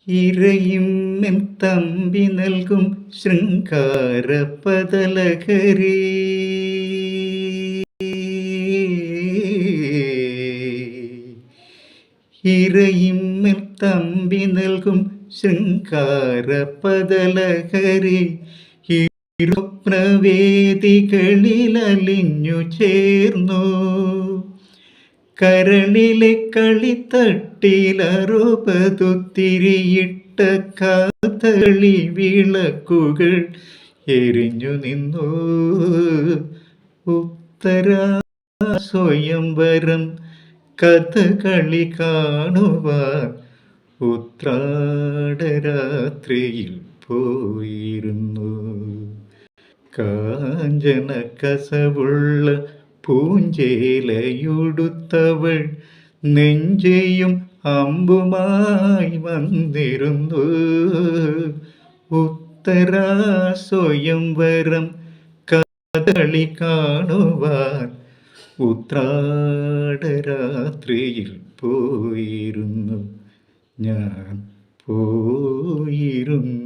ഇരയും N Thampi നൽകും ശൃംഗാര പതലകരേ. ഇരയും N Thampi നൽകും ശൃംഗാര പതലകരേ. സ്വപ്നവേദികളിൽ അലിഞ്ഞു ചേർന്നു കരളിലെ കളിത്തട്ടിലറുപതുത്തിരിയിട്ട കാതളി വിളക്കുകൾ എരിഞ്ഞു നിന്നു. ഉത്തരാ സ്വയംവരം കഥകളി കാണുവാൻ ഉത്രാടരാത്രിയിൽ പോയിരുന്നു. കാഞ്ചന കസവുള്ള പൂഞ്ചേലയുടുത്തവൾ നെഞ്ചെയും അമ്പുമായി വന്നിരുന്നു. ഉത്തരാ സ്വയംവരം കഥകളി കാണുവാൻ ഉത്രാടരാത്രിയിൽ പോയിരുന്നു. ഞാൻ പോയിരുന്നു.